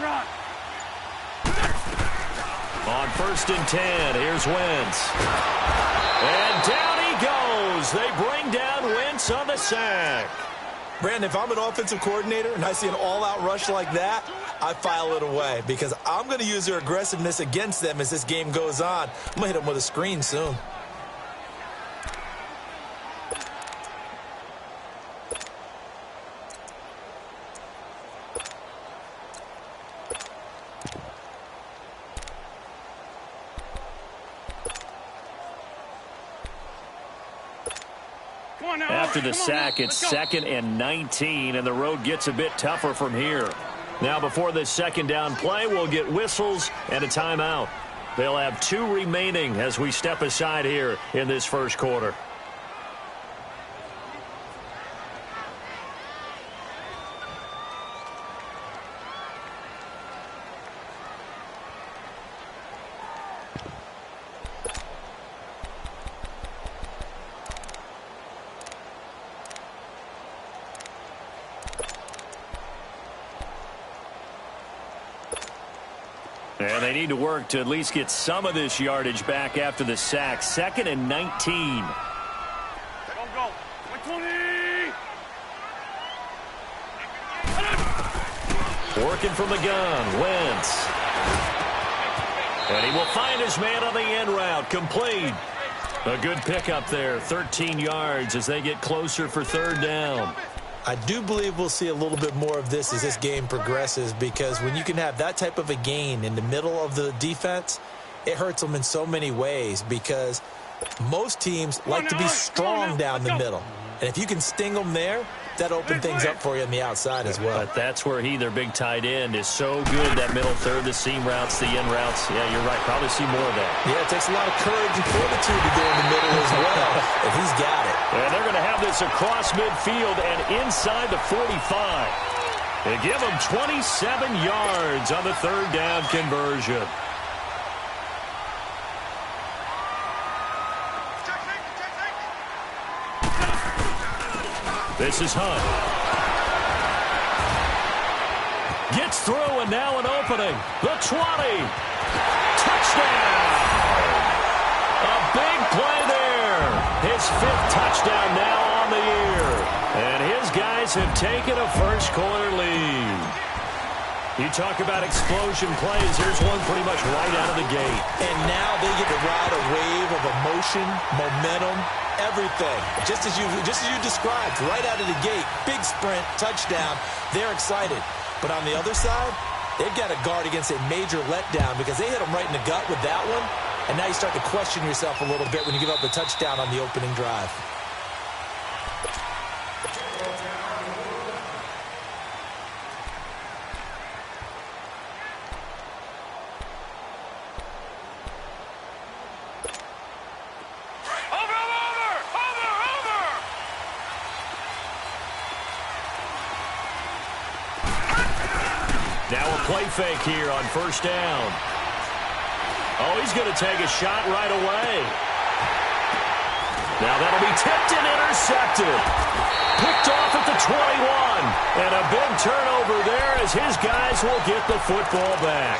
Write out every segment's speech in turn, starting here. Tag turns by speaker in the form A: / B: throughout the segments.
A: Run.
B: On 1st and 10, here's Wentz. And down he goes. They bring down Wentz on the sack.
C: Brandon, if I'm an offensive coordinator and I see an all-out rush like that, I file it away because I'm going to use their aggressiveness against them as this game goes on. I'm going to hit them with a screen soon.
B: After the sack, it's 2nd and 19, and the road gets a bit tougher from here. Now, before this 2nd down play, we'll get whistles and a timeout. They'll have 2 remaining as we step aside here in this 1st quarter. And they need to work to at least get some of this yardage back after the sack. 2nd and 19.
A: Go. 20.
B: Working from the gun, Wentz. And he will find his man on the end route. Complete. A good pickup there. 13 yards as they get closer for 3rd down.
C: I do believe we'll see a little bit more of this as this game progresses because when you can have that type of a gain in the middle of the defense, it hurts them in so many ways because most teams like to be strong down the middle. And if you can sting them there, that opens things up for you on the outside as well.
B: But that's where their big tight end, is so good, that middle third, the seam routes, the end routes. Yeah, you're right. Probably see more of that.
C: Yeah, it takes a lot of courage and fortitude to go in the middle as well, and he's got it.
B: And they're going to have this across midfield and inside the 45. They give them 27 yards on the 3rd down conversion. This is Hunt. Gets through, and now an opening. The 20. Touchdown. A big play there. His 5th touchdown now on the year. And his guys have taken a 1st quarter lead. You talk about explosion plays. Here's one pretty much right out of the gate.
C: And now they get to ride a wave of emotion, momentum, everything. Just as you described, right out of the gate, big sprint, touchdown. They're excited. But on the other side, they've got to guard against a major letdown because they hit them right in the gut with that one. And now you start to question yourself a little bit when you give up the touchdown on the opening drive.
B: Now a play fake here on 1st down. Oh, he's going to take a shot right away. Now that'll be tipped and intercepted. Picked off at the 21. And a big turnover there as his guys will get the football back.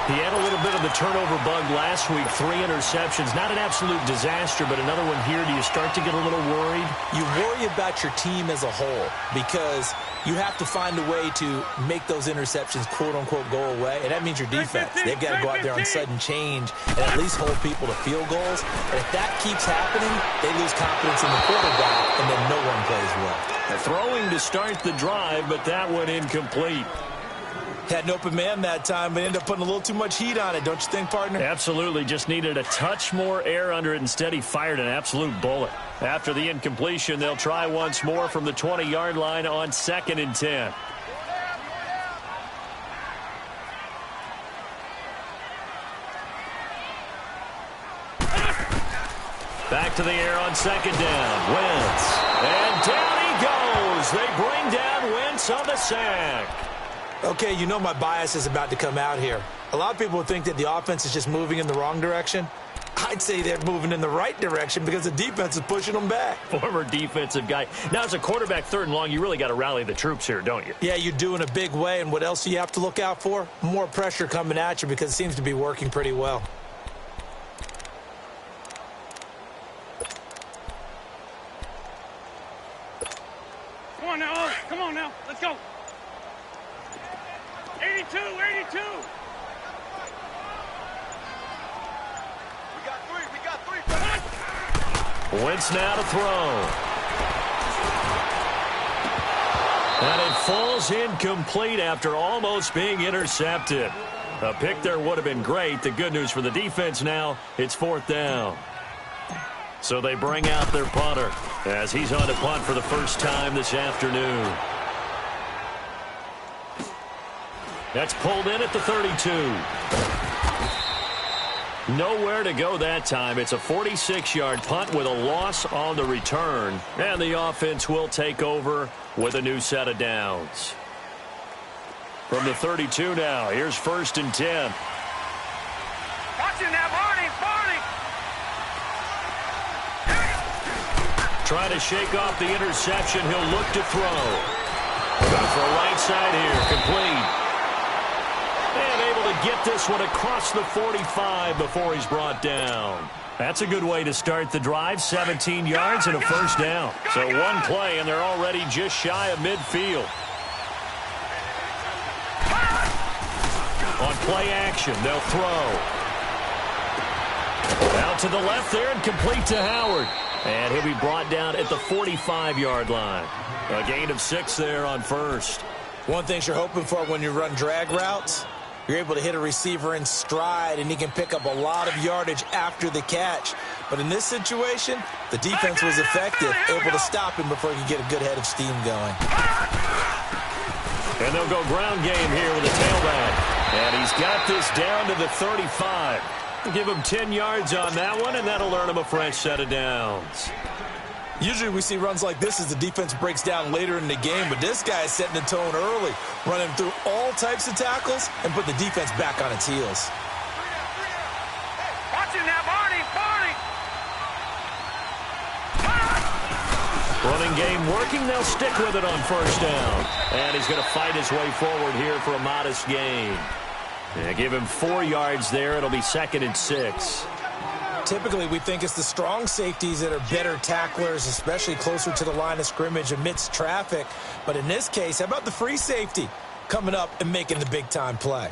B: He had a little bit of the turnover bug last week, 3 interceptions. Not an absolute disaster, but another one here. Do you start to get a little worried?
C: You worry about your team as a whole because you have to find a way to make those interceptions, quote-unquote, go away. And that means your defense. They've got to go out there on sudden change and at least hold people to field goals. And if that keeps happening, they lose confidence in the quarterback, and then no one plays well.
B: Throwing to start the drive, but that one incomplete.
C: Had an open man that time, but ended up putting a little too much heat on it, don't you think, partner?
B: Absolutely. Just needed a touch more air under it. Instead, he fired an absolute bullet. After the incompletion, they'll try once more from the 20-yard line on 2nd and 10. Back to the air on 2nd down. Wentz. And down he goes. They bring down Wentz on the sack.
C: Okay, you know my bias is about to come out here. A lot of people would think that the offense is just moving in the wrong direction. I'd say they're moving in the right direction because the defense is pushing them back.
B: Former defensive guy. Now, as a quarterback, 3rd and long, you really got to rally the troops here, don't you?
C: Yeah, you do in a big way, and what else do you have to look out for? More pressure coming at you because it seems to be working pretty well.
A: Come on now, come on now, let's go. 82, 82. We got three.
B: Wentz now to throw. And it falls incomplete after almost being intercepted. A pick there would have been great. The good news for the defense now, it's 4th down. So they bring out their punter as he's on to punt for the first time this afternoon. That's pulled in at the 32. Nowhere to go that time. It's a 46-yard punt with a loss on the return. And the offense will take over with a new set of downs. From the 32 now, here's 1st and 10.
A: Watch it now, Barney.
B: Trying to shake off the interception. He'll look to throw. Goes for right side here. Complete. And able to get this one across the 45 before he's brought down. That's a good way to start the drive. 17 yards and a first down. So one play, and they're already just shy of midfield. On play action, they'll throw. Out to the left there and complete to Howard. And he'll be brought down at the 45-yard line. A gain of 6 there on first.
C: One thing you're hoping for when you run drag routes, you're able to hit a receiver in stride, and he can pick up a lot of yardage after the catch. But in this situation, the defense was effective, able to stop him before he could get a good head of steam going.
B: And they'll go ground game here with a tailback. And he's got this down to the 35. Give him 10 yards on that one, and that'll earn him a fresh set of downs.
C: Usually we see runs like this as the defense breaks down later in the game, but this guy is setting the tone early, running through all types of tackles and put the defense back on its heels.
A: Watch it now, Barney.
B: Running game working. They'll stick with it on first down. And he's going to fight his way forward here for a modest gain. Yeah, give him 4 yards there. It'll be 2nd and 6.
C: Typically, we think it's the strong safeties that are better tacklers, especially closer to the line of scrimmage amidst traffic. But in this case, how about the free safety coming up and making the big-time play?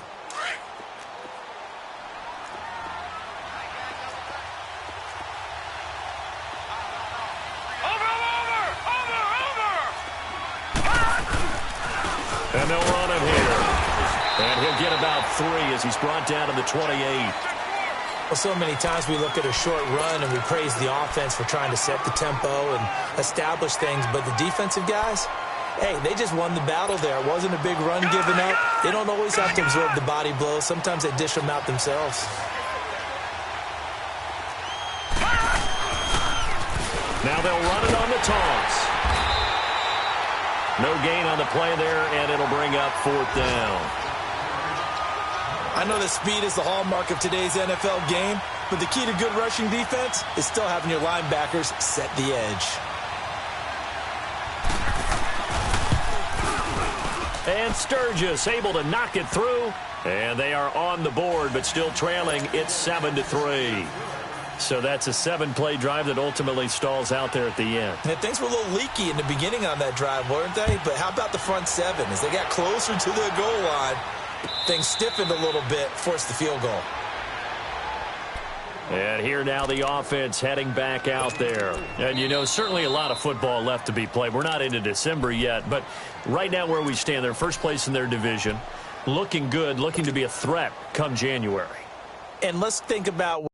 B: And they'll run him here. And he'll get about 3 as he's brought down to the 28.
C: Well, so many times we look at a short run and we praise the offense for trying to set the tempo and establish things, but the defensive guys, hey, they just won the battle there. It wasn't a big run given up. They don't always have to absorb the body blows. Sometimes they dish them out themselves.
B: Now they'll run it on the toss. No gain on the play there, and it'll bring up 4th down.
C: I know that speed is the hallmark of today's NFL game, but the key to good rushing defense is still having your linebackers set the edge.
B: And Sturgis able to knock it through, and they are on the board, but still trailing. It's 7-3. So that's a 7-play drive that ultimately stalls out there at the end.
C: And things were a little leaky in the beginning on that drive, weren't they? But how about the front 7? As they got closer to the goal line, things stiffened a little bit, forced the field goal.
B: And here now the offense heading back out there. And, you know, certainly a lot of football left to be played. We're not into December yet, but right now where we stand, they're first place in their division, looking good, looking to be a threat come January.
C: And let's think about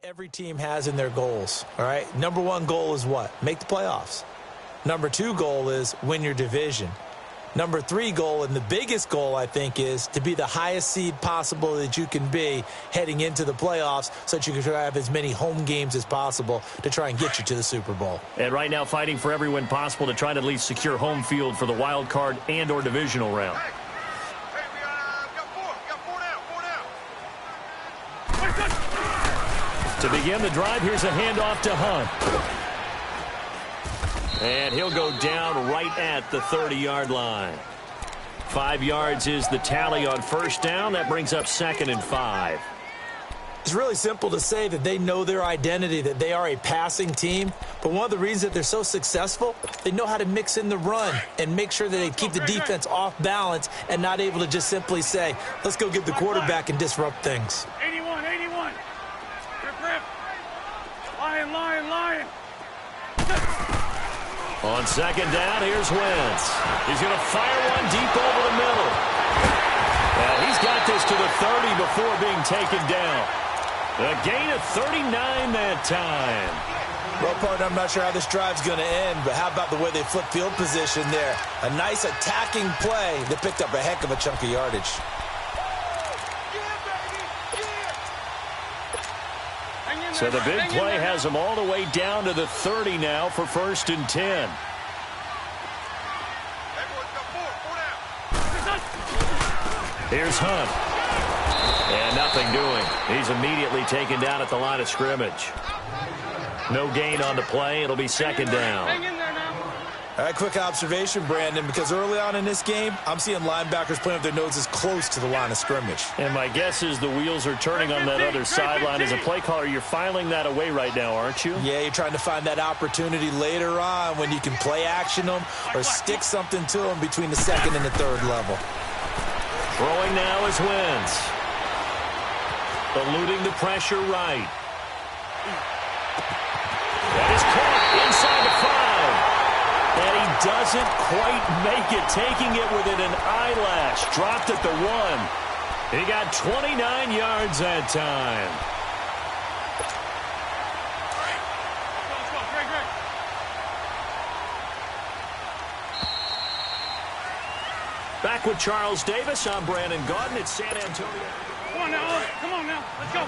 C: every team has in their goals, all right? Number one goal is what? Make the playoffs. Number two goal is win your division. Number three goal, and the biggest goal, I think, is to be the highest seed possible that you can be heading into the playoffs so that you can have as many home games as possible to try and get you to the Super Bowl.
B: And right now fighting for every win possible to try to at least secure home field for the wild card and or divisional round.
A: Hey, we got four down.
B: To begin the drive, here's a handoff to Hunt. And he'll go down right at the 30-yard line. 5 yards is the tally on first down. That brings up 2nd and 5.
C: It's really simple to say that they know their identity, that they are a passing team. But one of the reasons that they're so successful, they know how to mix in the run and make sure that they keep the defense off balance and not able to just simply say, let's go get the quarterback and disrupt things.
A: 81. Grip. Lion.
B: On second down, here's Wentz. He's going to fire one deep over the middle. And he's got this to the 30 before being taken down. A gain of 39 that time.
C: Well, partner, I'm not sure how this drive's going to end, but how about the way they flip field position there? A nice attacking play that picked up a heck of a chunk of yardage.
B: So the big play has them all the way down to the 30 now for 1st and 10. Here's Hunt. And nothing doing. He's immediately taken down at the line of scrimmage. No gain on the play. It'll be 2nd down.
C: All right, quick observation, Brandon, because early on in this game, I'm seeing linebackers playing with their noses close to the line of scrimmage.
B: And my guess is the wheels are turning on that other sideline. As a play caller, you're filing that away right now, aren't you?
C: Yeah, you're trying to find that opportunity later on when you can play action them or stick something to them between the 2nd and the 3rd level.
B: Throwing now is Wentz. Eluding the pressure right. That is caught inside the 5. And he doesn't quite make it, taking it within an eyelash. Dropped at the 1. He got 29 yards that time.
A: Let's go. Greg.
B: Back with Charles Davis. I'm Brandon Gaudin at San Antonio.
A: Come on now. Let's go.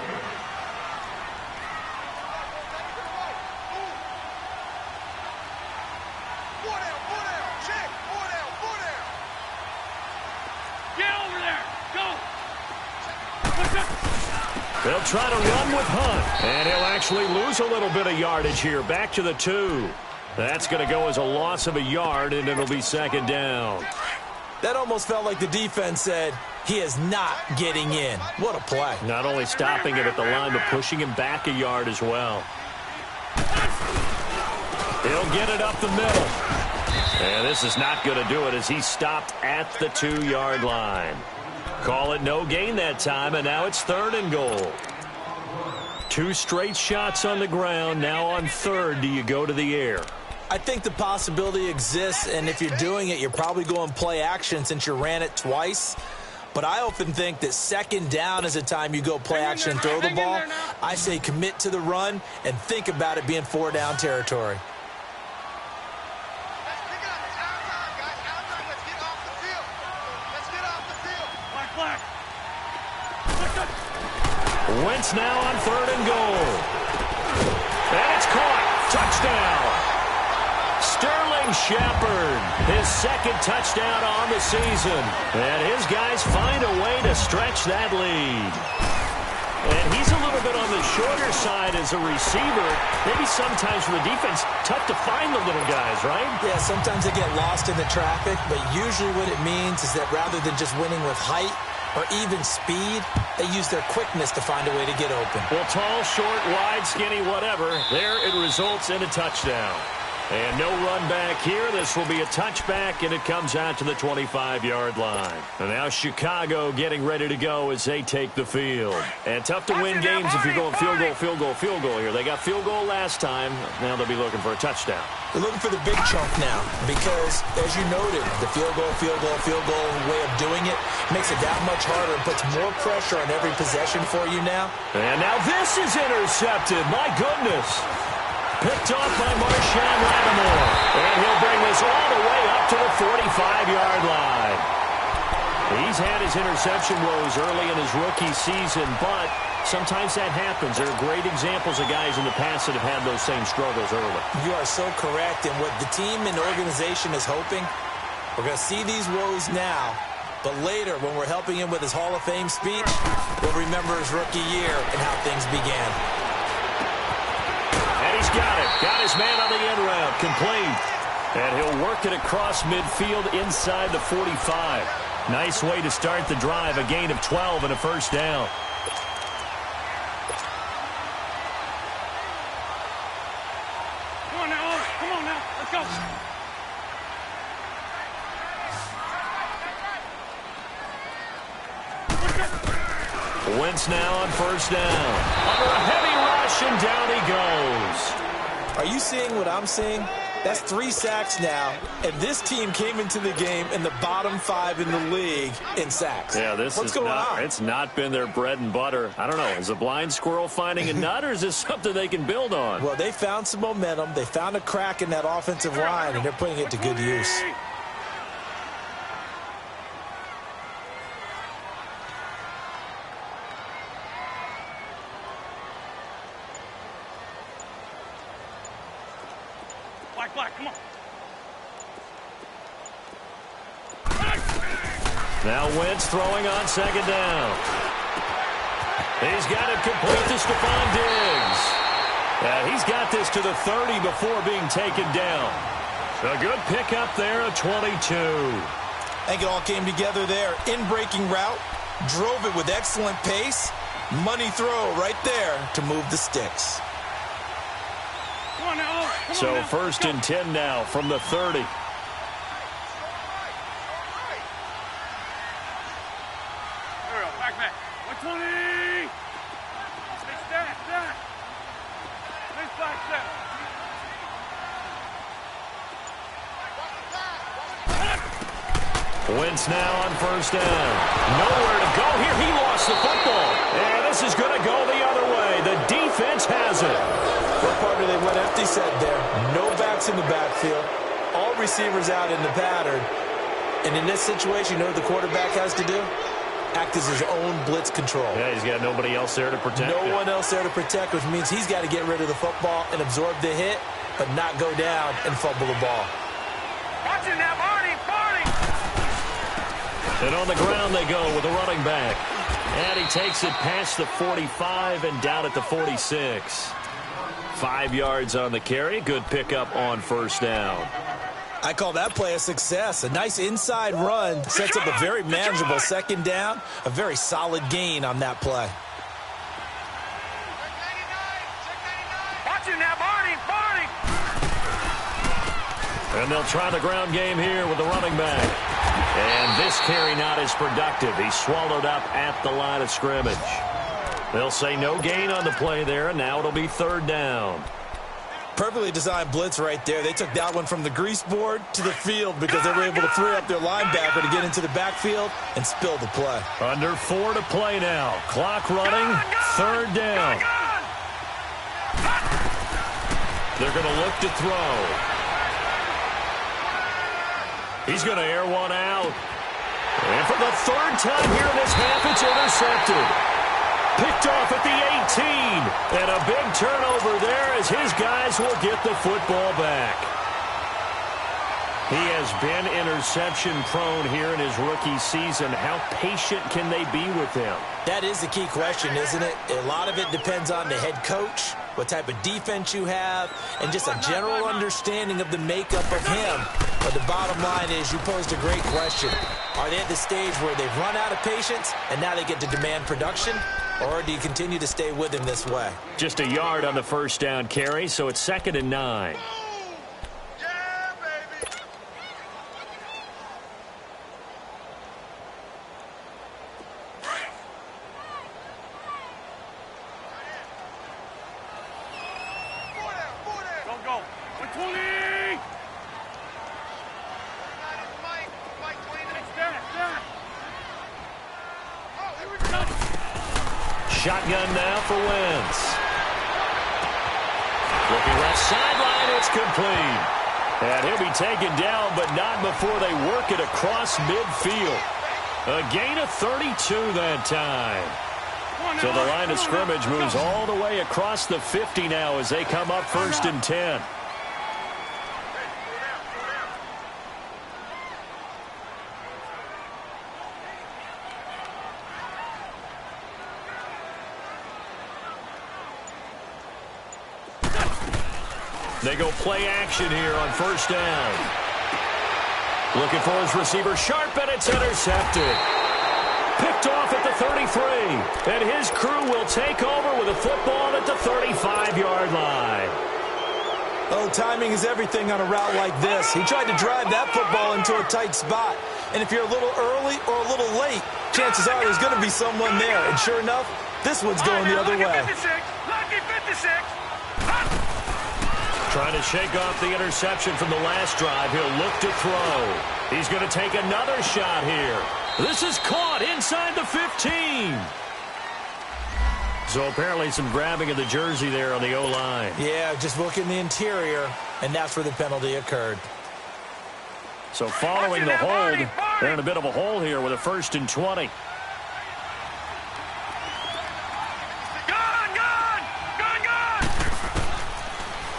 B: They'll try to run with Hunt, and he'll actually lose a little bit of yardage here. Back to the 2. That's going to go as a loss of a yard, and it'll be 2nd down.
C: That almost felt like the defense said, he is not getting in. What a play.
B: Not only stopping it at the line, but pushing him back a yard as well. He'll get it up the middle. And this is not going to do it as he stopped at the 2-yard line. Call it no gain that time, and now it's 3rd and goal. 2 straight shots on the ground. Now on 3rd, do you go to the air?
C: I think the possibility exists, and if you're doing it, you're probably going play action since you ran it twice. But I often think that 2nd down is the time you go play action and throw the ball. I say commit to the run and think about it being 4-down territory.
B: Wentz now on 3rd and goal. And it's caught. Touchdown. Sterling Shepard, his 2nd touchdown on the season. And his guys find a way to stretch that lead. And he's a little bit on the shorter side as a receiver. Maybe sometimes for the defense, tough to find the little guys, right?
C: Yeah, sometimes they get lost in the traffic, but usually what it means is that rather than just winning with height or even speed, they use their quickness to find a way to get open.
B: Well, tall, short, wide, skinny, whatever, there it results in a touchdown. And no run back here. This will be a touchback, and it comes out to the 25-yard line. And now Chicago getting ready to go as they take the field. And tough to win games if you're going field goal, field goal, field goal here. They got field goal last time. Now they'll be looking for a touchdown.
C: They're looking for the big chunk now because, as you noted, the field goal way of doing it makes it that much harder and puts more pressure on every possession for you now.
B: And now this is intercepted. My goodness. Picked off by Marshawn Lattimore. And he'll bring this all the way up to the 45-yard line. He's had his interception woes early in his rookie season, but sometimes that happens. There are great examples of guys in the past that have had those same struggles early.
C: You are so correct. And what the team and organization is hoping, we're going to see these woes now, but later when we're helping him with his Hall of Fame speech, we'll remember his rookie year and how things began.
B: And he's got it. Got his man on the end route. Complete. And he'll work it across midfield inside the 45. Nice way to start the drive. A gain of 12 and a first down.
A: Come on now, Owen. Come on now. Let's go.
B: Wentz now on first down. Under a heavy rush, and down he goes.
C: Are you seeing what I'm seeing? That's 3 sacks now, and this team came into the game in the bottom 5 in the league in sacks.
B: Yeah,
C: What's going on?
B: It's not been their bread and butter. I don't know. Is a blind squirrel finding a nut, or is this something they can build on?
C: Well, they found some momentum. They found a crack in that offensive line, and they're putting it to good use.
A: Black, come on.
B: Now Wentz throwing on second down. He's got it complete to Stephon Diggs. He's got this to the 30 before being taken down. A good pickup there at 22.
C: I think it all came together there. In-breaking route, drove it with excellent pace. Money throw right there to move the sticks.
A: Come on now, come
B: So
A: on now.
B: first and 10 now from the 30.
A: Back. 120. Stay stack. Nice back step.
B: Wentz now on first down. Nowhere to go here. He lost the football. And this is going to go the other way. The defense has it.
C: What partner they went empty set there. No backs in the backfield. All receivers out in the pattern. And in this situation, you know what the quarterback has to do? Act as his own blitz control.
B: Yeah, he's got nobody else there to protect him.
C: No one else there to protect, which means he's got to get rid of the football and absorb the hit, but not go down and fumble the ball.
A: Watching that, Barney.
B: And on the ground they go with a running back. And he takes it past the 45 and down at the 46. 5 yards on the carry. Good pickup on first down.
C: I call that play a success. A nice inside run sets up a very manageable second down. A very solid gain on that play.
A: Watching that, Barney.
B: And they'll try the ground game here with the running back. And this carry not as productive. He's swallowed up at the line of scrimmage. They'll say no gain on the play there, and now it'll be third down.
C: Perfectly designed blitz right there. They took that one from the grease board to the field because they were able to free up their linebacker to get into the backfield and spill the play.
B: Under 4 to play now. Clock running. Third down. They're going to look to throw. He's going to air one out. And for the third time here in this half, it's intercepted. Picked off at the 18. And a big turnover there as his guys will get the football back. He has been interception prone here in his rookie season. How patient can they be with him?
C: That is the key question, isn't it? A lot of it depends on the head coach, what type of defense you have, and just a general understanding of the makeup of him. But the bottom line is you posed a great question. Are they at the stage where they've run out of patience and now they get to demand production? Or do you continue to stay with him this way?
B: Just a yard on the first down carry, so it's 2nd and 9. shotgun now for Wentz. Looking left sideline, it's complete. And he'll be taken down, but not before they work it across midfield. A gain of 32 that time. So the line of scrimmage moves all the way across the 50 now as they come up 1st and 10. They go play action here on 1st down. Looking for his receiver, sharp, and it's intercepted. Picked off at the 33, and his crew will take over with a football at the 35-yard line.
C: Oh, timing is everything on a route like this. He tried to drive that football into a tight spot. And if you're a little early or a little late, chances are there's going to be someone there. And sure enough, this one's going the other way.
A: Lucky 56.
B: Trying to shake off the interception from the last drive. He'll look to throw. He's going to take another shot here. This is caught inside the 15. So apparently some grabbing of the jersey there on the O-line.
C: Yeah, just looking the interior, and that's where the penalty occurred.
B: So following the hold, they're in a bit of a hole here with a 1st and 20.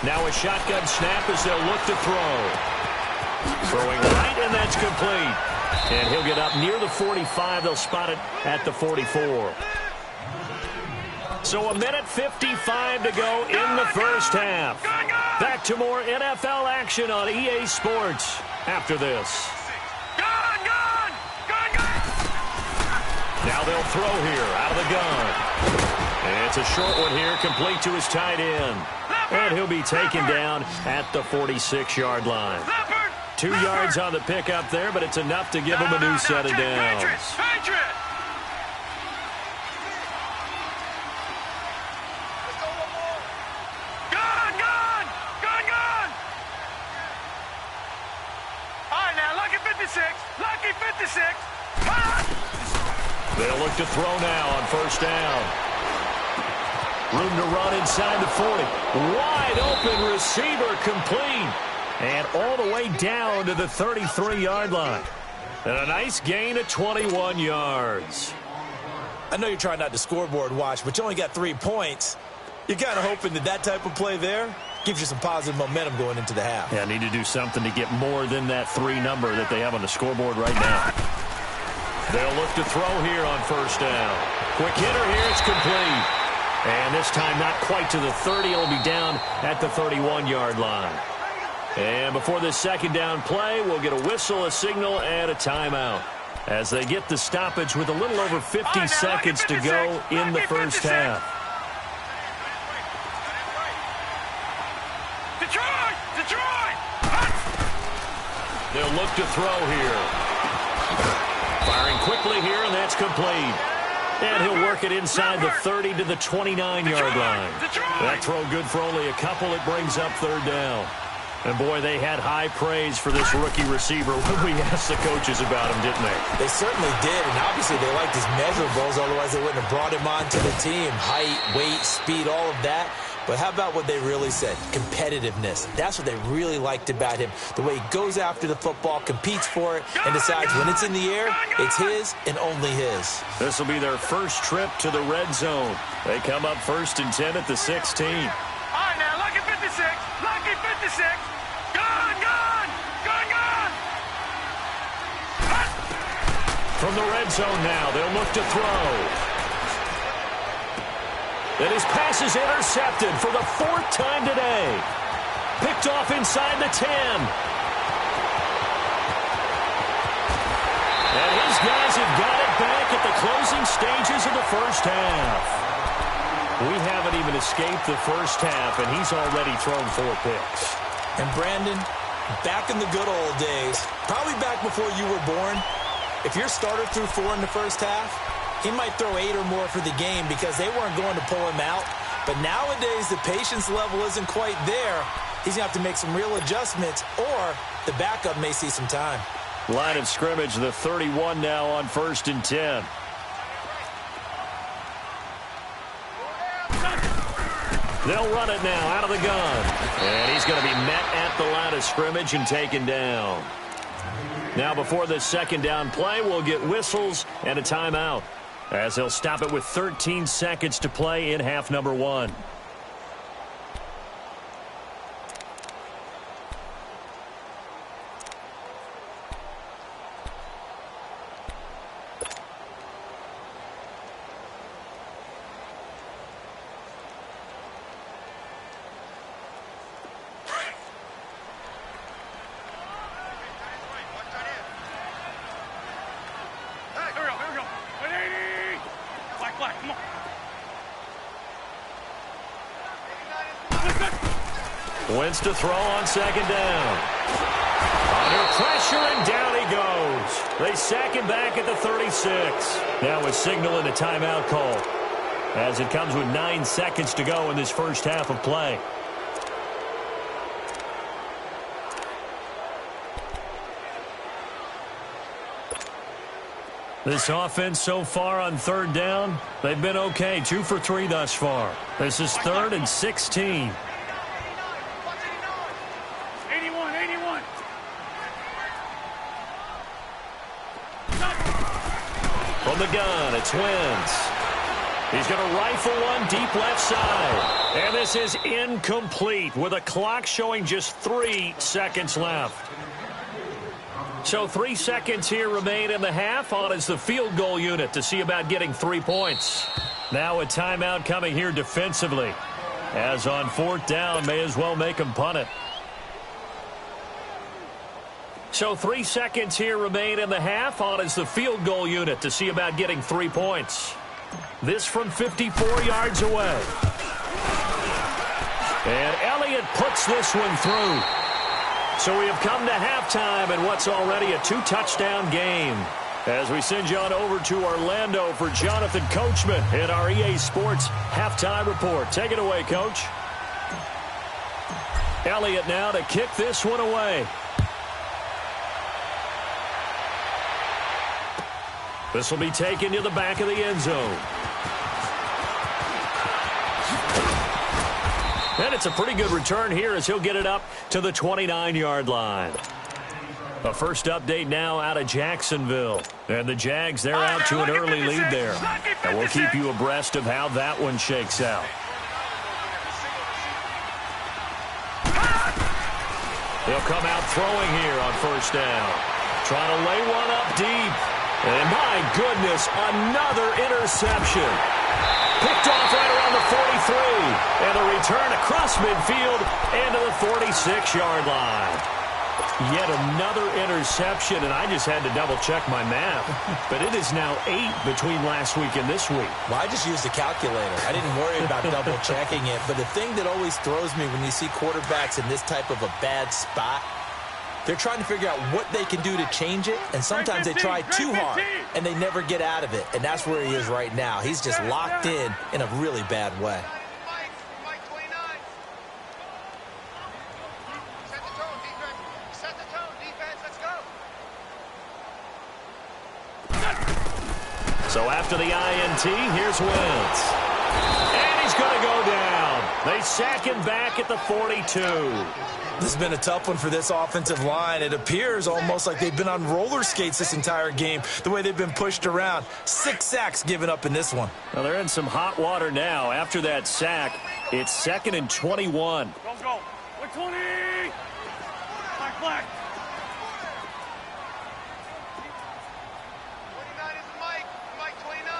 B: Now a shotgun snap as they'll look to throw. Throwing right, and that's complete. And he'll get up near the 45. They'll spot it at the 44. So a minute 55 to go in the 1st half. Back to more NFL action on EA Sports after this. Now they'll throw here out of the gun. And it's a short one here, complete to his tight end. And he'll be taken down at the 46-yard line. 2 yards on the pickup there, but it's enough to give him a new set of downs.
A: Lucky 56.
B: They'll look to throw now on 1st down. Room to run inside the 40. Wide open receiver complete. And all the way down to the 33-yard line. And a nice gain of 21 yards.
C: I know you're trying not to scoreboard watch, but you only got 3 points. You're kind of hoping that that type of play there gives you some positive momentum going into the half.
B: Yeah, need to do something to get more than that 3 number that they have on the scoreboard right now. They'll look to throw here on 1st down. Quick hitter here, it's complete. And this time not quite to the 30. It'll be down at the 31-yard line. And before this 2nd down play, we'll get a whistle, a signal, and a timeout. As they get the stoppage with a little over 50 seconds to go in the 1st half.
A: Detroit!
B: They'll look to throw here. Firing quickly here, and that's complete. And he'll work it inside the 30 to the 29-yard line. That throw good for only a couple. It brings up 3rd down. And, boy, they had high praise for this rookie receiver when we asked the coaches about him, didn't they?
C: They certainly did, and obviously they liked his measurables. Otherwise, they wouldn't have brought him onto the team. Height, weight, speed, all of that. But how about what they really said? Competitiveness. That's what they really liked about him. The way he goes after the football, competes for it, and decides when it's in the air, it's his and only his.
B: This will be their first trip to the red zone. They come up 1st and 10 at the 16.
A: All right, now, lucky 56. Lucky 56. Gun!
B: From the red zone now, they'll look to throw. And his pass is intercepted for the 4th time today. Picked off inside the 10. And his guys have got it back at the closing stages of the 1st half. We haven't even escaped the 1st half, and he's already thrown 4 picks.
C: And Brandon, back in the good old days, probably back before you were born, if your starter threw 4 in the 1st half, he might throw 8 or more for the game because they weren't going to pull him out. But nowadays, the patience level isn't quite there. He's going to have to make some real adjustments, or the backup may see some time.
B: Line of scrimmage, the 31 now on 1st and 10. They'll run it now out of the gun. And he's going to be met at the line of scrimmage and taken down. Now before this second down play, we'll get whistles and a timeout, as they'll stop it with 13 seconds to play in half number 1. Wins to throw on second down. Under pressure, and down he goes. They sack him back at the 36. Now a signal and a timeout call, as it comes with 9 seconds to go in this first half of play. This offense so far on third down, they've been okay. 2 for 3 thus far. This is 3rd and 16.
A: 81.
B: From the gun, it's Wentz. He's going to rifle one deep left side. And this is incomplete with a clock showing just 3 seconds left. So 3 seconds here remain in the half. On is the field goal unit to see about getting 3 points. Now a timeout coming here defensively, as on 4th down, may as well make them punt it. So 3 seconds here remain in the half. On is the field goal unit to see about getting 3 points. This from 54 yards away. And Elliott puts this one through. So we have come to halftime in what's already a 2-touchdown game, as we send you on over to Orlando for Jonathan Coachman in our EA Sports Halftime Report. Take it away, Coach. Elliott now to kick this one away. This will be taken to the back of the end zone. And it's a pretty good return here, as he'll get it up to the 29-yard line. A first update now out of Jacksonville. And the Jags, they're out to an early lead there. And we'll keep you abreast of how that one shakes out. They'll come out throwing here on first down. Trying to lay one up deep. And my goodness, another interception. Picked off right around the 43. And a return across midfield and to the 46-yard line. Yet another interception, and I just had to double-check my math. But it is now 8 between last week and this week.
C: Well, I just used a calculator. I didn't worry about double-checking it. But the thing that always throws me when you see quarterbacks in this type of a bad spot, they're trying to figure out what they can do to change it, and sometimes they try too hard, and they never get out of it. And that's where he is right now. He's just locked in a really bad way.
B: So after the INT, here's Wentz. And he's going to go down. They sack him back at the 42.
C: This has been a tough one for this offensive line. It appears almost like they've been on roller skates this entire game, the way they've been pushed around. 6 sacks given up in this one.
B: Well, they're in some hot water now. After that sack, it's 2nd and 21.
A: Go. We're 20. Black. 29 is Mike 29.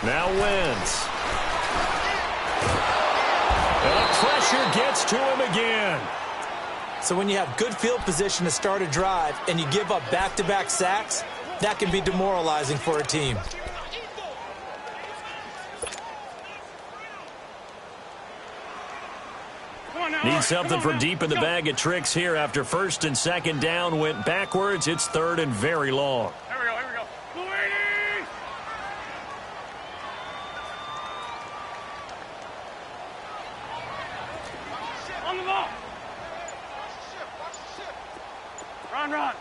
B: Now Wentz. And the pressure gets to him again.
C: So when you have good field position to start a drive and you give up back-to-back sacks, that can be demoralizing for a team.
B: Need something from deep in the bag of tricks here after 1st and 2nd down went backwards. It's 3rd and very long.
A: Here we go. Luigi! On the ball. Watch the ship. Run.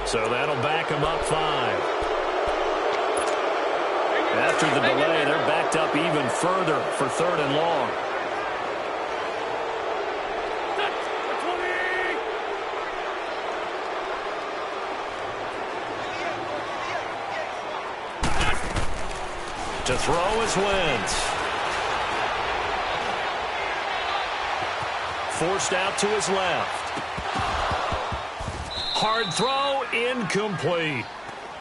B: So that'll back them up 5. After the delay, they're backed up even further for 3rd and long. To throw is Wentz. Forced out to his left. Hard throw, incomplete.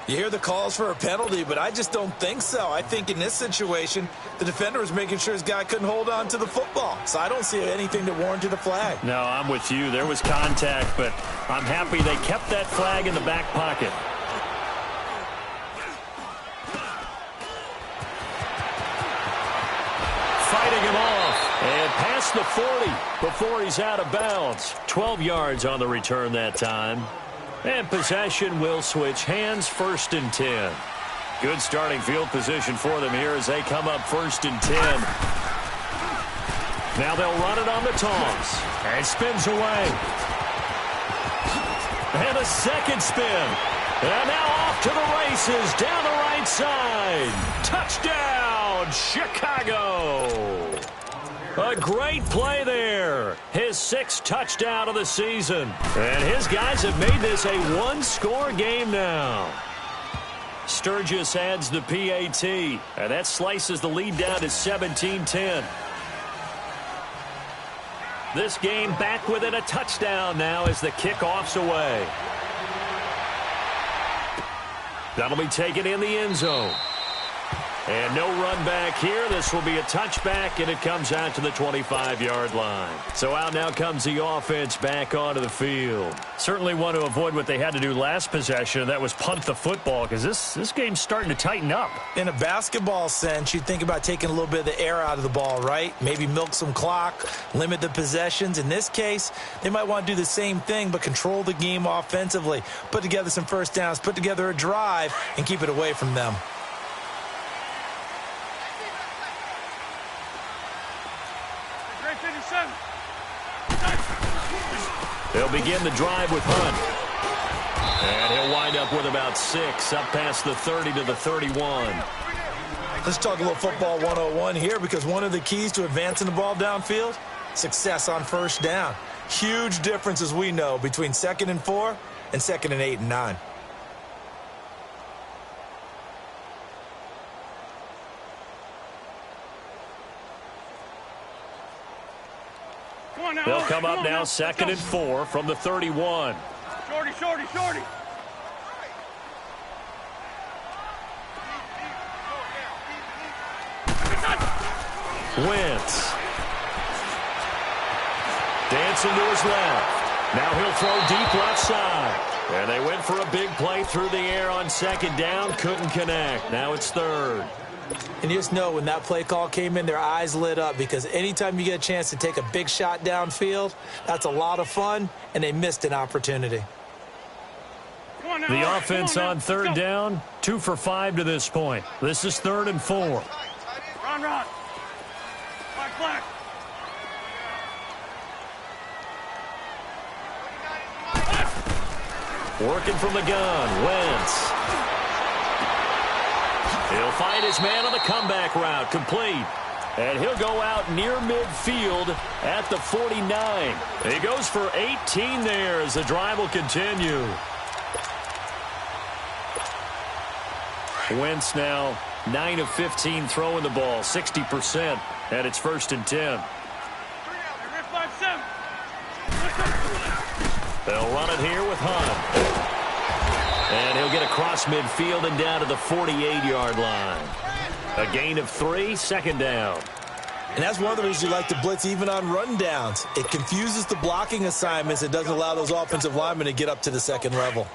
C: You hear the calls for a penalty, but I just don't think so. I think in this situation, the defender was making sure his guy couldn't hold on to the football. So I don't see anything that warranted a flag.
B: No, I'm with you. There was contact, but I'm happy they kept that flag in the back pocket. Fighting him off and past the 40 before he's out of bounds. 12 yards on the return that time. And possession will switch hands, 1st and 10. Good starting field position for them here as they come up 1st and 10. Now they'll run it on the toss. And spins away. And a second spin. And now off to the races down the right side. Touchdown, Chicago. A great play there. His 6th touchdown of the season. And his guys have made this a one-score game now. Sturgis adds the PAT. And that slices the lead down to 17-10. This game back within a touchdown now as the kickoff's away. That'll be taken in the end zone. And no run back here. This will be a touchback, and it comes out to the 25-yard line. So out now comes the offense back onto the field. Certainly want to avoid what they had to do last possession, and that was punt the football, because this game's starting to tighten up.
C: In a basketball sense, you think about taking a little bit of the air out of the ball, right? Maybe milk some clock, limit the possessions. In this case, they might want to do the same thing, but control the game offensively. Put together some first downs, put together a drive, and keep it away from them.
B: They'll begin the drive with Hunt. And he'll wind up with about 6, up past the 30 to the 31.
C: Let's talk a little football 101 here, because one of the keys to advancing the ball downfield, success on first down. Huge difference, as we know, between 2nd and 4 and 2nd and 8 and 9.
B: They'll come up now 2nd and 4 from the 31.
A: Shorty, shorty, shorty.
B: Wentz. Dancing to his left. Now he'll throw deep left side. And they went for a big play through the air on 2nd down. Couldn't connect. Now it's 3rd.
C: And you just know when that play call came in, their eyes lit up, because anytime you get a chance to take a big shot downfield, that's a lot of fun, and they missed an opportunity.
B: The offense on 3rd down, 2 for 5 to this point. This is 3rd and 4.
A: Run. Black.
B: Working from the gun, Wentz. He'll find his man on the comeback route, complete. And he'll go out near midfield at the 49. He goes for 18 there as the drive will continue. Wentz now 9 of 15 throwing the ball, 60%, and it's 1st and 10. They'll run it here with Hunt. And he'll get across midfield and down to the 48-yard line. A gain of 3, 2nd down.
C: And that's one of the reasons you like to blitz even on rundowns. It confuses the blocking assignments. It doesn't allow those offensive linemen to get up to the 2nd level.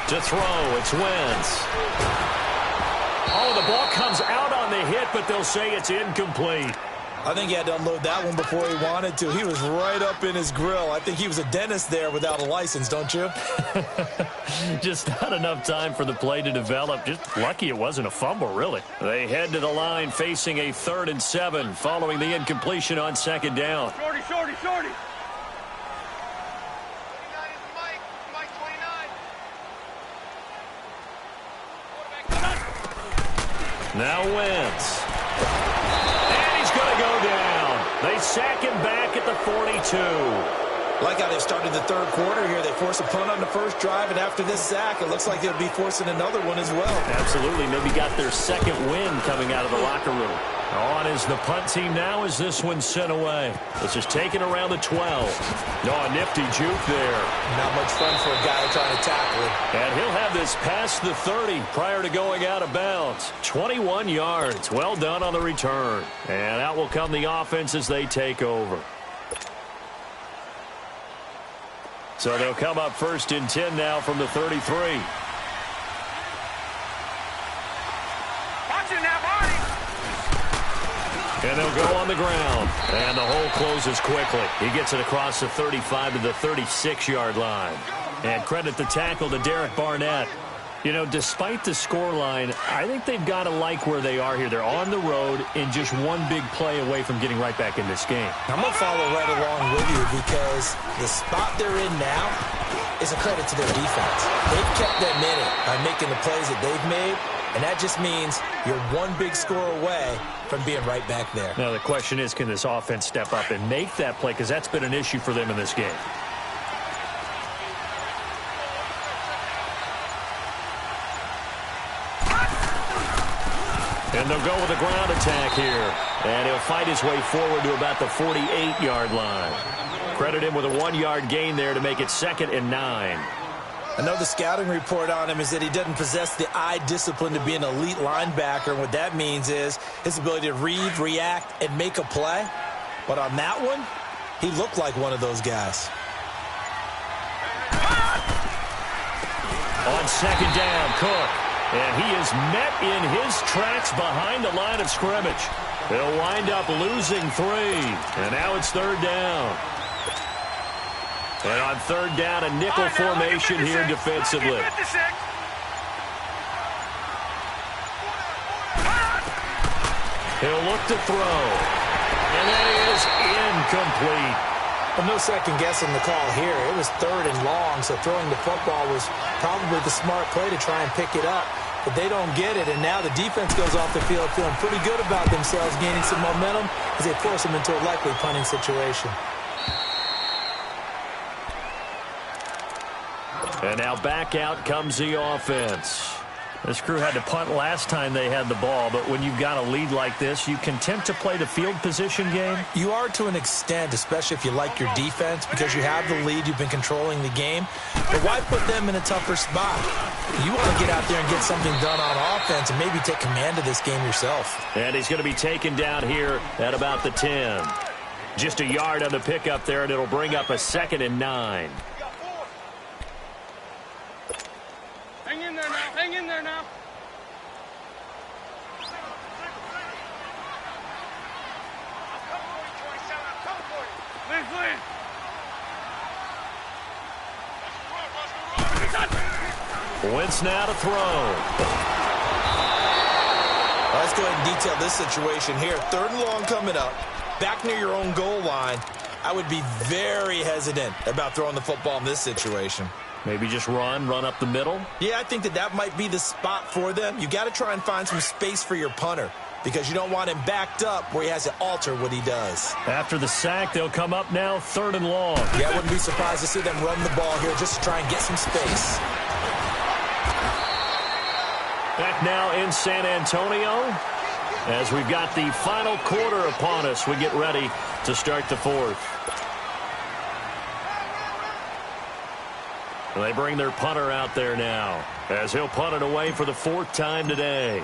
B: To throw, it's Wentz. Oh, the ball comes out on the hit, but they'll say it's incomplete.
C: I think he had to unload that one before he wanted to. He was right up in his grill. I think he was a dentist there without a license, don't you?
B: Just not enough time for the play to develop. Just lucky it wasn't a fumble, really. They head to the line facing a 3rd and 7 following the incompletion on 2nd down.
A: Shorty, shorty, shorty.
B: Now Wentz. And he's going to go down. They sack him back at the 42.
C: Like how they started the 3rd quarter here. They force a punt on the first drive, and after this sack, it looks like they'll be forcing another one as well.
B: Absolutely. Maybe got their 2nd win coming out of the locker room. On is the punt team now as this one's sent away. This is taken around the 12. Oh, a nifty juke there.
C: Not much fun for a guy trying to tackle it.
B: And he'll have this past the 30 prior to going out of bounds. 21 yards. Well done on the return. And out will come the offense as they take over. So they'll come up 1st and 10 now from the 33.
A: Watch it now, Barney.
B: And they'll go on the ground. And the hole closes quickly. He gets it across the 35 to the 36-yard line. And credit the tackle to Derek Barnett. You know, despite the scoreline, I think they've got to like where they are here. They're on the road and just one big play away from getting right back in this game.
C: I'm going to follow right along with you because the spot they're in now is a credit to their defense. They've kept them in it by making the plays that they've made, and that just means you're one big score away from being right back there.
B: Now, the question is, can this offense step up and make that play? Because that's been an issue for them in this game. And they'll go with a ground attack here. And he'll fight his way forward to about the 48-yard line. Credit him with a 1-yard gain there to make it 2nd and 9.
C: Another scouting report on him is that he doesn't possess the eye discipline to be an elite linebacker. And what that means is his ability to read, react, and make a play. But on that one, he looked like one of those guys.
B: On 2nd down, Cook. And he is met in his tracks behind the line of scrimmage. They'll wind up losing 3. And now it's 3rd down. And on 3rd down, a nickel formation here defensively. He'll look to throw. And that is incomplete.
C: Well, no second guessing the call here. It was 3rd and long, so throwing the football was probably the smart play to try and pick it up. But they don't get it, and now the defense goes off the field feeling pretty good about themselves, gaining some momentum as they force them into a likely punting situation.
B: And now back out comes the offense. This crew had to punt last time they had the ball, but when you've got a lead like this, you content to play the field position game?
C: You are to an extent, especially if you like your defense, because you have the lead, you've been controlling the game. But why put them in a tougher spot? You want to get out there and get something done on offense and maybe take command of this game yourself.
B: And he's going to be taken down here at about the 10. Just a yard on the pickup there, and it'll bring up a 2nd and 9.
A: Hang in there now. Hang in there now. Please, please.
B: Wentz now to throw.
C: Let's go ahead and detail this situation here. 3rd and long coming up. Back near your own goal line. I would be very hesitant about throwing the football in this situation.
B: Maybe just run up the middle?
C: Yeah, I think that might be the spot for them. You got to try and find some space for your punter because you don't want him backed up where he has to alter what he does.
B: After the sack, they'll come up now 3rd and long.
C: Yeah, I wouldn't be surprised to see them run the ball here just to try and get some space.
B: Back now in San Antonio as we've got the final quarter upon us. We get ready to start the 4th. They bring their punter out there now as he'll punt it away for the 4th time today.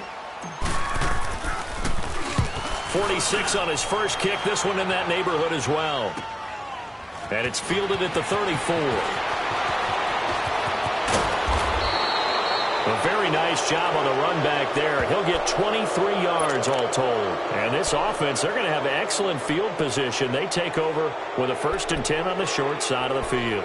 B: 46 on his first kick. This one in that neighborhood as well. And it's fielded at the 34. A very nice job on the run back there. He'll get 23 yards all told. And this offense, they're going to have excellent field position. They take over with a 1st and 10 on the short side of the field.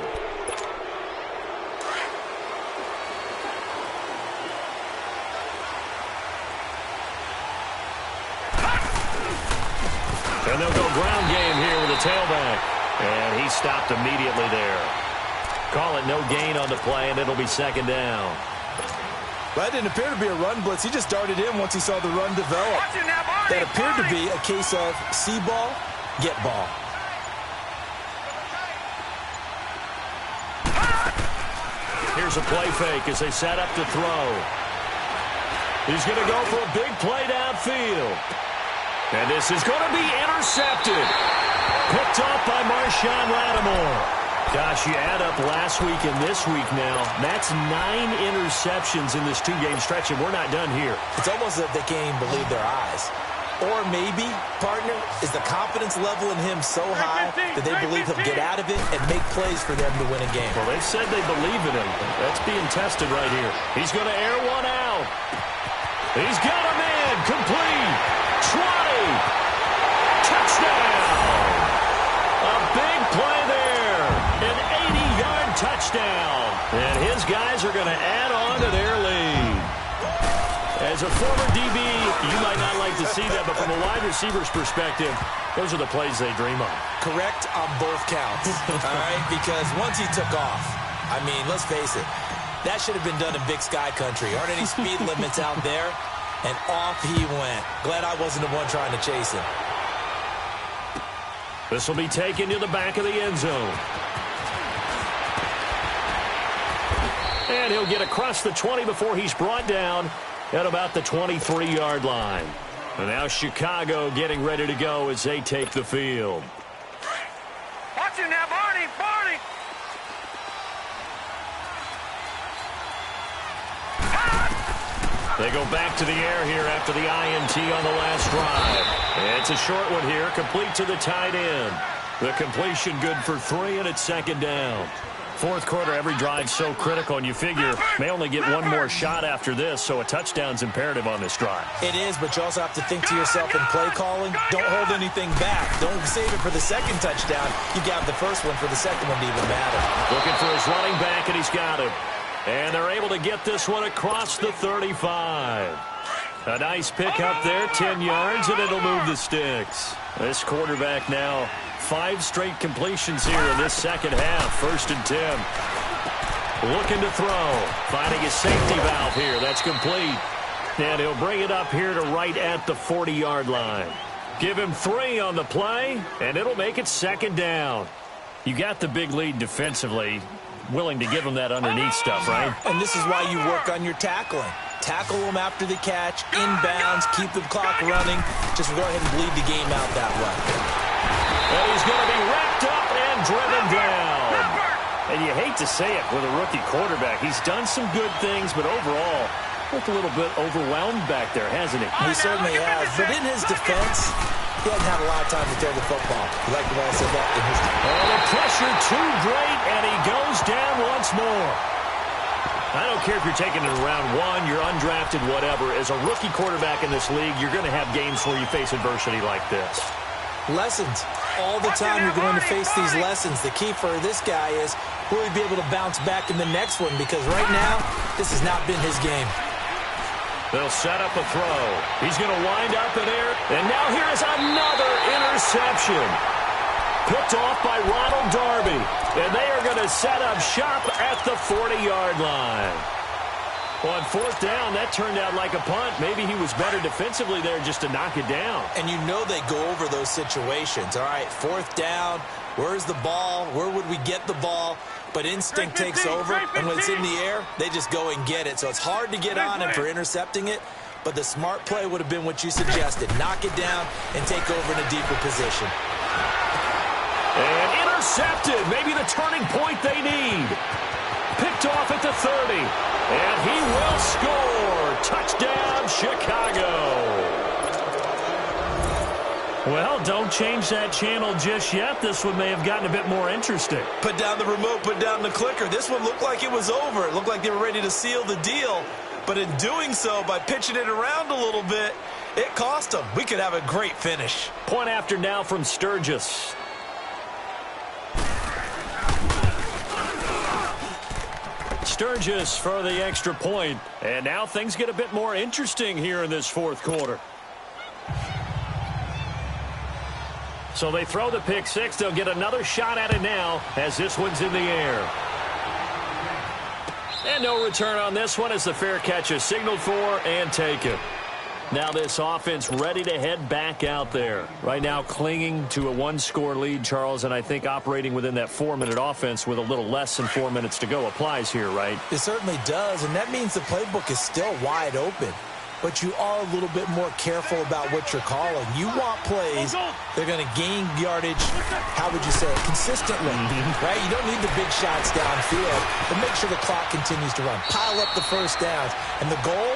B: And they'll go ground game here with a tailback. And he stopped immediately there. Call it no gain on the play, and it'll be 2nd down.
C: That didn't appear to be a run blitz. He just darted in once he saw the run develop. That appeared to be a case of see ball, get ball.
B: Here's a play fake as they set up to throw. He's going to go for a big play downfield. And this is going to be intercepted. Picked off by Marshawn Lattimore. Gosh, you add up last week and this week now. That's 9 interceptions in this 2-game stretch, and we're not done here.
C: It's almost as if they can't even believe their eyes. Or maybe, partner, is the confidence level in him so high that they believe he'll get out of it and make plays for them to win a game.
B: Well, they said they believe in him. That's being tested right here. He's going to air one out. He's got a man. Complete. 20. Touchdown. A big play there. An 80-yard touchdown. And his guys are going to add on to their lead. As a former DB, you might not like to see that, but from a wide receiver's perspective, those are the plays they dream of.
C: Correct on both counts, all right? Because once he took off, I mean, let's face it, that should have been done in Big Sky Country. Aren't any speed limits out there? And off he went. Glad I wasn't the one trying to chase him.
B: This will be taken to the back of the end zone. And he'll get across the 20 before he's brought down at about the 23-yard line. And now Chicago getting ready to go as they take the field.
A: Watch him now, Barney! Barney!
B: They go back to the air here after the INT on the last drive. It's a short one here, complete to the tight end. The completion good for 3, and it's 2nd down. Fourth quarter, every drive so critical, and you figure may only get one more shot after this, so a touchdown's imperative on this drive.
C: It is, but you also have to think to yourself in play calling, don't hold anything back. Don't save it for the second touchdown. You got the first one for the second one to even matter.
B: Looking for his running back, and he's got him. And they're able to get this one across the 35. A nice pick up there, 10 yards, and it'll move the sticks. This quarterback now 5 straight completions here in this second half. 1st and 10. Looking to throw. Finding his safety valve here. That's complete. And he'll bring it up here to right at the 40-yard line. Give him 3 on the play, and it'll make it 2nd down. You got the big lead defensively. Willing to give him that underneath stuff, right?
C: And this is why you work on your tackling. Tackle them after the catch, inbounds, keep the clock running. Just go ahead and bleed the game out that way.
B: And he's going to be wrapped up and driven down. And you hate to say it with a rookie quarterback. He's done some good things, but overall, looked a little bit overwhelmed back there, hasn't he?
C: He certainly has. But in his defense, he hasn't had a lot of time to throw the football. You like the way I said that in his defense.
B: Oh, the pressure too great, and he goes down once more. I don't care if you're taking it in round 1, you're undrafted, whatever. As a rookie quarterback in this league, you're going to have games where you face adversity like this.
C: Lessons. All the time you're going to face these lessons. The key for this guy is will he be able to bounce back in the next one? Because right now, this has not been his game.
B: They'll set up a throw. He's going to wind up in air. And now here is another interception. Picked off by Ronald Darby. And they are going to set up shop at the 40-yard line. Well, on 4th down, that turned out like a punt. Maybe he was better defensively there just to knock it down.
C: And you know they go over those situations. All right, 4th down. Where's the ball? Where would we get the ball? But instinct takes over, and when it's in the air, they just go and get it. So it's hard to get on him for intercepting it, but the smart play would have been what you suggested. Knock it down and take over in a deeper position.
B: And intercepted. Maybe the turning point they need. Picked off at the 30. And he will score. Touchdown, Chicago. Well, don't change that channel just yet. This one may have gotten a bit more interesting.
C: Put down the remote, put down the clicker. This one looked like it was over. It looked like they were ready to seal the deal. But in doing so, by pitching it around a little bit, it cost them. We could have a great finish.
B: Point after now from Sturgis. Sturgis for the extra point. And now things get a bit more interesting here in this fourth quarter. So they throw the pick six. They'll get another shot at it now as this one's in the air. And no return on this one as the fair catch is signaled for and taken. Now this offense ready to head back out there. Right now clinging to a one-score lead, Charles, and I think operating within that 4-minute offense with a little less than 4 minutes to go applies here, right?
C: It certainly does, and that means the playbook is still wide open. But you are a little bit more careful about what you're calling. You want plays they're going to gain yardage, how would you say it, consistently, right? You don't need the big shots downfield, but make sure the clock continues to run. Pile up the first downs, and the goal,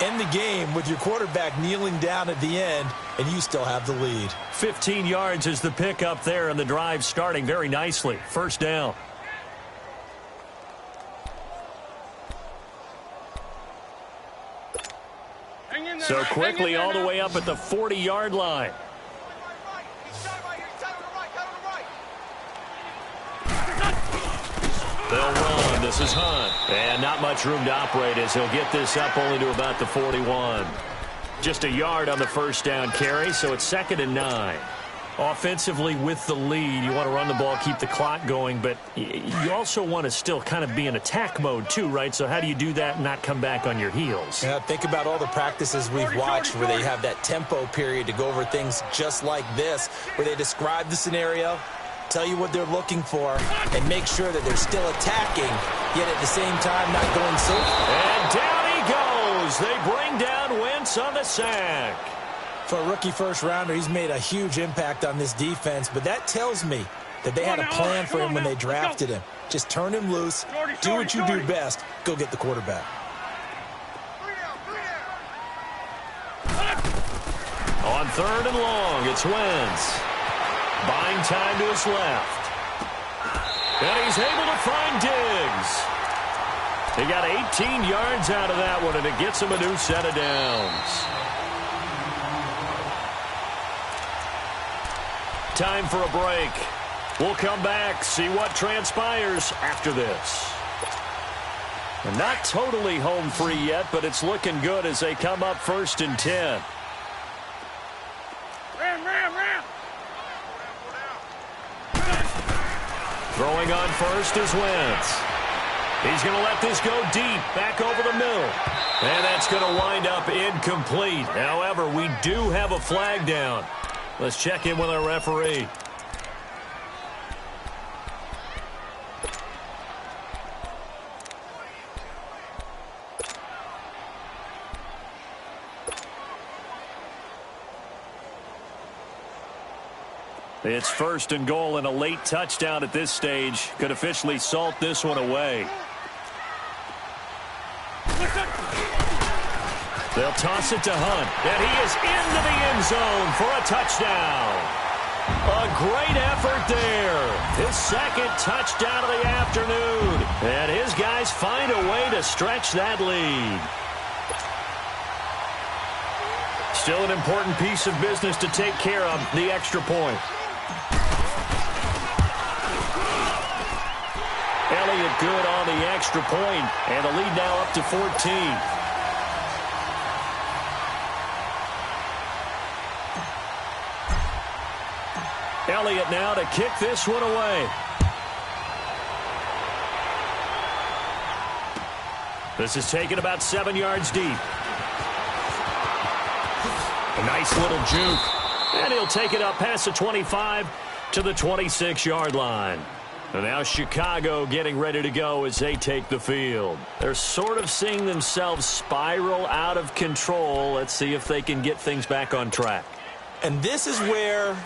C: end the game with your quarterback kneeling down at the end, and you still have the lead.
B: 15 yards is the pickup there, and the drive starting very nicely. First down. So quickly all the way up at the 40-yard line. They'll run. This is Hunt. And not much room to operate as he'll get this up only to about the 41. Just a yard on the first down carry, so it's 2nd and 9. Offensively with the lead, you want to run the ball, keep the clock going, but you also want to still kind of be in attack mode too, right? So how do you do that and not come back on your heels?
C: Yeah, think about all the practices we've watched where they have that tempo period to go over things just like this, where they describe the scenario, tell you what they're looking for, and make sure that they're still attacking, yet at the same time not going safe.
B: And down he goes. They bring down Wentz on the sack.
C: For a rookie first-rounder, he's made a huge impact on this defense, but that tells me that they had a plan for him when they drafted him. Just turn him loose, do what you do best, go get the quarterback.
B: On 3rd and long, it's Wentz. Buying time to his left. And he's able to find Diggs. He got 18 yards out of that one, and it gets him a new set of downs. Time for a break. We'll come back, see what transpires after this. And not totally home free yet, but it's looking good as they come up 1st and 10.
A: Ram.
B: Throwing on first is Wentz. He's going to let this go deep, back over the middle. And that's going to wind up incomplete. However, we do have a flag down. Let's check in with our referee. It's 1st and goal, and a late touchdown at this stage could officially salt this one away. They'll toss it to Hunt, and he is into the end zone for a touchdown. A great effort there. His 2nd touchdown of the afternoon, and his guys find a way to stretch that lead. Still an important piece of business to take care of, the extra point. Elliott good on the extra point, and the lead now up to 14. Elliott now to kick this one away. This is taken about 7 yards deep. A nice little juke. And he'll take it up past the 25 to the 26-yard line. And now Chicago getting ready to go as they take the field. They're sort of seeing themselves spiral out of control. Let's see if they can get things back on track.
C: And this is where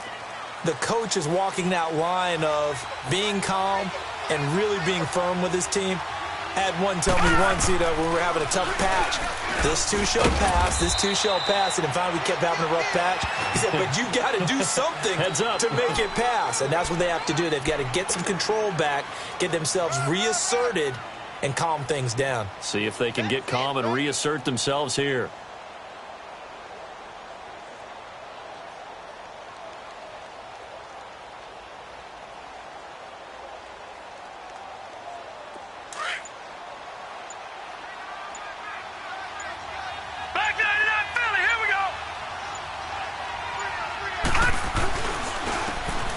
C: the coach is walking that line of being calm and really being firm with his team. Had one tell me once, when we were having a tough patch, this too shall pass, this too shall pass, and finally we kept having a rough patch. He said, but you got to do something to make it pass, and that's what they have to do. They've got to get some control back, get themselves reasserted, and calm things down.
B: See if they can get calm and reassert themselves here.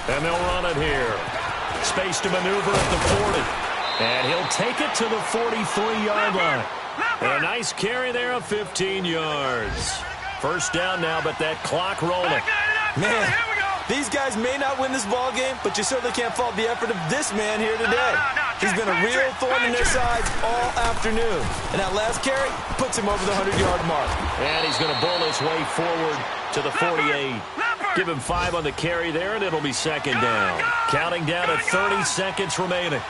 B: And they'll run it here. Space to maneuver at the 40. And he'll take it to the 43-yard line. A nice carry there of 15 yards. First down now, but that clock rolling.
C: Man, these guys may not win this ball game, but you certainly can't fault the effort of this man here today. He's been a real thorn in their sides all afternoon. And that last carry puts him over the 100-yard mark.
B: And he's going to bull his way forward to the 48. Give him 5 on the carry there, and it'll be second down. Counting down to 30 seconds remaining.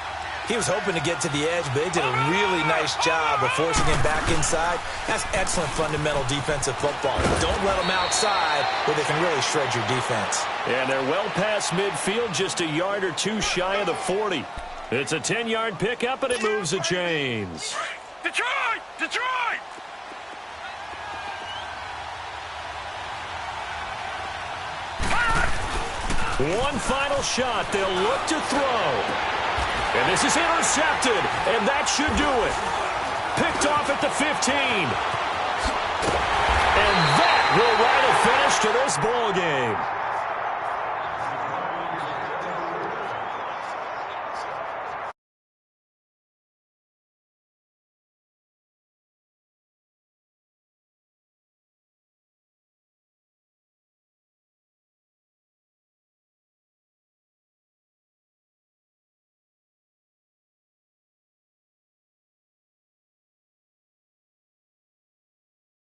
C: He was hoping to get to the edge, but they did a really nice job of forcing him back inside. That's excellent fundamental defensive football. Don't let them outside where they can really shred your defense.
B: And they're well past midfield, just a yard or two shy of the 40. It's a 10-yard pickup, and it moves the chains.
A: Detroit! Detroit!
B: One final shot. They'll look to throw. And this is intercepted, and that should do it. Picked off at the 15. And that will write a finish to this ball game.